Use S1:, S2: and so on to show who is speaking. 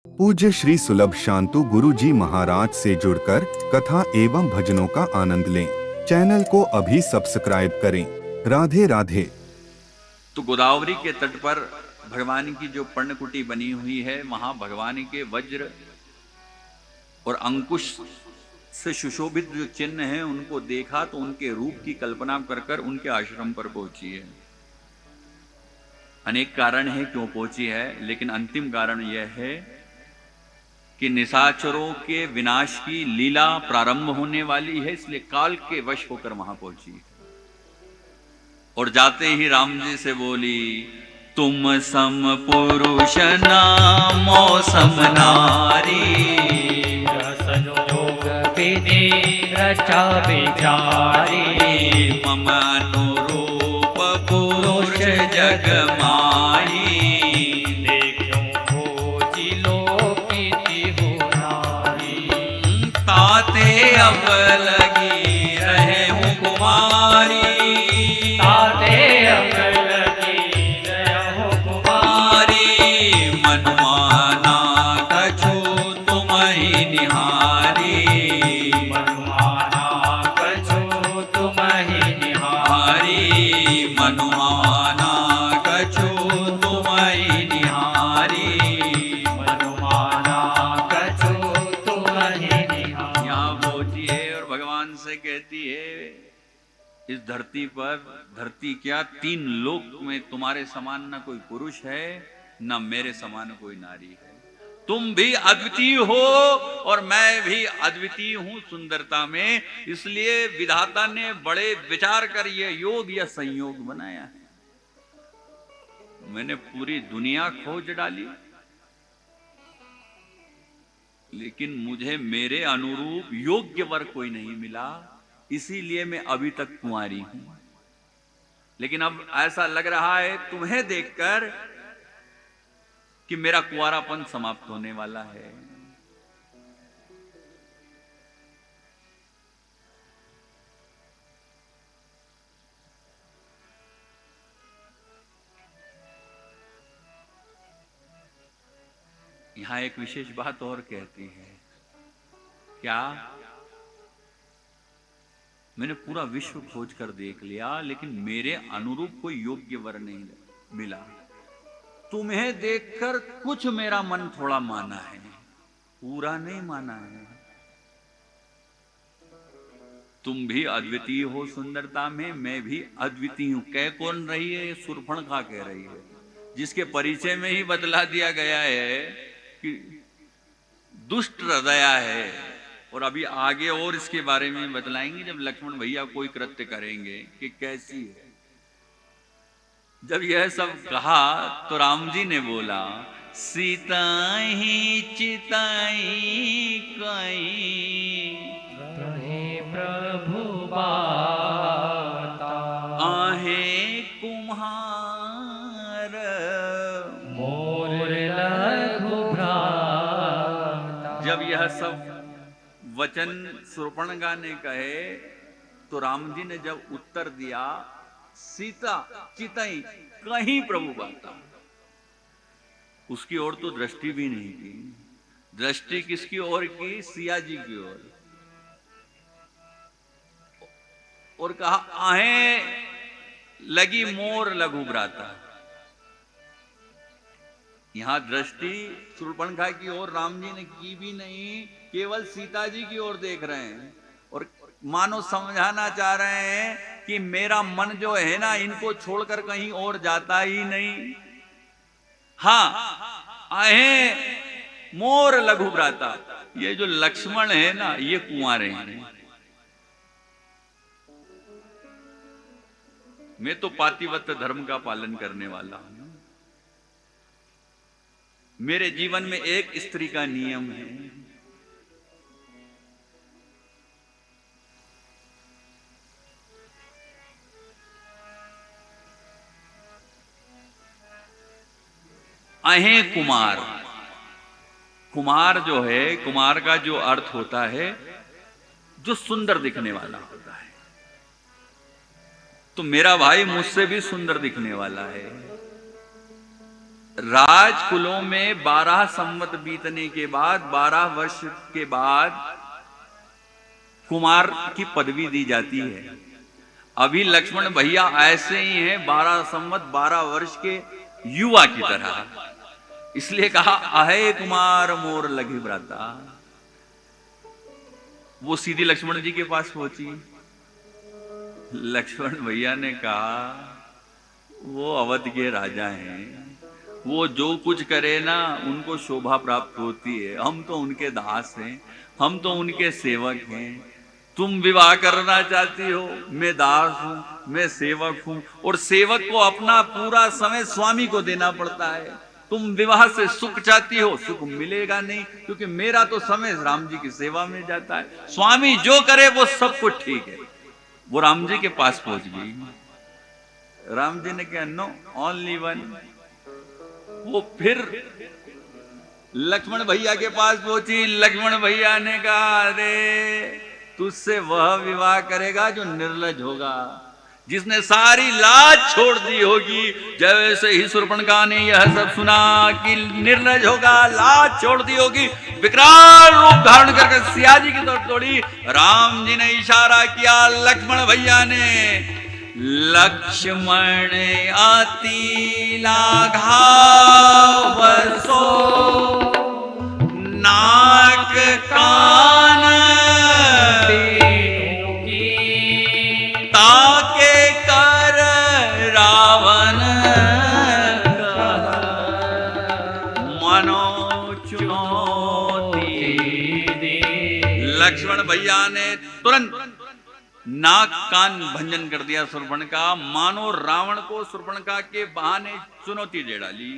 S1: पूज्य श्री सुलभ शांतु गुरु जी महाराज से जुड़कर कथा एवं भजनों का आनंद लें। चैनल को अभी सब्सक्राइब करें। राधे राधे।
S2: तो गोदावरी के तट पर भगवान की जो पर्णकुटी बनी हुई है, वहां भगवान के वज्र और अंकुश से सुशोभित जो चिन्ह हैं उनको देखा तो उनके रूप की कल्पना कर कर उनके आश्रम पर पहुंची है। अनेक कारण है क्यों पहुंची है, लेकिन अंतिम कारण यह है कि निशाचरों के विनाश की लीला प्रारंभ होने वाली है, इसलिए काल के वश होकर वहां पहुंची। और जाते ही राम जी से बोली, तुम सम पुरुष नामो सम नारी,
S3: संयोग विधि रचा विचारी,
S2: मम अनुरूप पुरुष जग माही,
S3: देखो खोजी लोकिति हुनारी,
S2: ताते अब लगी रहे हूँ कुमारी,
S3: ताते अब लगी रहो कुमारी,
S2: मनमाना कछु तुम ही निहारी,
S3: मनुमाना कछु तुम ही निहारी,
S2: मनुमाना कछु तुम ही निहारी।
S3: मनुमाना कछु तुम ही निहारी।
S2: यहाँ पहुंची है और भगवान से कहती है, इस धरती पर, धरती क्या तीन लोक में तुम्हारे समान न कोई पुरुष है न मेरे समान कोई नारी है। तुम भी अद्वितीय हो और मैं भी अद्वितीय हूं सुंदरता में, इसलिए विधाता ने बड़े विचार कर ये योग या संयोग बनाया है। मैंने पूरी दुनिया खोज डाली, लेकिन मुझे मेरे अनुरूप योग्य वर कोई नहीं मिला, इसीलिए मैं अभी तक कुंवारी हूं। लेकिन अब ऐसा लग रहा है तुम्हें देखकर कि मेरा कुंवारापन समाप्त होने वाला है। यहां एक विशेष बात और कहती है, क्या? मैंने पूरा विश्व खोज कर देख लिया, लेकिन मेरे अनुरूप कोई योग्य वर नहीं मिला। तुम्हें देखकर कुछ मेरा मन थोड़ा माना है, पूरा नहीं माना है। तुम भी अद्वितीय हो सुंदरता में, मैं भी अद्वितीय हूं। कह कौन रही है? शूर्पणखा कह रही है, जिसके परिचय में ही बतला दिया गया है कि दुष्ट हृदय है। और अभी आगे और इसके बारे में बतलाएंगे जब लक्ष्मण भैया कोई कृत्य करेंगे कि कैसी है। जब यह सब कहा तो राम जी ने बोला, सीता ही चिताई कहीं,
S3: कहे प्रभु बाता,
S2: आहे कुम्हार,
S3: मोर लघु भ्राता।
S2: जब यह सब वचन शूर्पणखा ने कहे तो राम जी ने जब उत्तर दिया, सीता चितई कहीं प्रभु बाता, उसकी ओर तो दृष्टि भी नहीं की। दृष्टि किसकी ओर की? सिया जी की ओर। और कहा, आहे लगी मोर लघु भ्राता। यहां दृष्टि शूर्पणखा की ओर राम जी ने की भी नहीं, केवल सीता जी की ओर देख रहे हैं और मानो समझाना चाह रहे हैं कि मेरा मन जो है ना, इनको छोड़कर कहीं और जाता ही नहीं। हाँ, आहे मोर लघु भ्राता, ये जो लक्ष्मण है ना, ये कुंवारे हैं। मैं तो पातिव्रत्य धर्म का पालन करने वाला हूं। मेरे जीवन में एक स्त्री का नियम है, अहे कुमार। कुमार जो है, कुमार का जो अर्थ होता है जो सुंदर दिखने वाला होता है। तो मेरा भाई मुझसे भी सुंदर दिखने वाला है। राजकुलों में 12 संवत बीतने के बाद 12 वर्ष के बाद कुमार की पदवी दी जाती है। अभी लक्ष्मण भैया ऐसे ही हैं 12 संवत 12 वर्ष के युवा की तरह, इसलिए कहा अहे कुमार मोर लगे भ्राता। वो सीधी लक्ष्मण जी के पास पहुंची। लक्ष्मण भैया ने कहा वो अवध के राजा हैं, वो जो कुछ करे ना उनको शोभा प्राप्त होती है, हम तो उनके दास हैं, हम तो उनके सेवक हैं। तुम विवाह करना चाहती हो, मैं दास हूं, मैं सेवक हूं, और सेवक को अपना पूरा समय स्वामी को देना पड़ता है। तुम विवाह से सुख चाहती हो, सुख मिलेगा नहीं, क्योंकि मेरा तो समय राम जी की सेवा में जाता है। स्वामी जो करे वो सब कुछ ठीक है। वो राम जी के पास पहुंच गई। राम जी ने कहा नो ओनली वन। वो फिर लक्ष्मण भैया के पास पहुंची। लक्ष्मण भैया ने कहा अरे तुझसे वह विवाह करेगा जो निर्लज होगा, जिसने सारी लाज छोड़ दी होगी। जैसे ही शूर्पणखा ने यह सब सुना कि निर्लज होगा, लाज छोड़ दी होगी, विकराल रूप धारण करके सियाजी की तरफ दौड़ी। राम जी ने इशारा किया, लक्ष्मण भैया ने, लक्ष्मण अति लाघव सो नाक कान ताके कर रावण मनो चुनौती। लक्ष्मण भैया ने तुरंत नाक कान भंजन कर दिया शूर्पणखा, मानो रावण को शूर्पणखा के बहाने चुनौती दे डाली।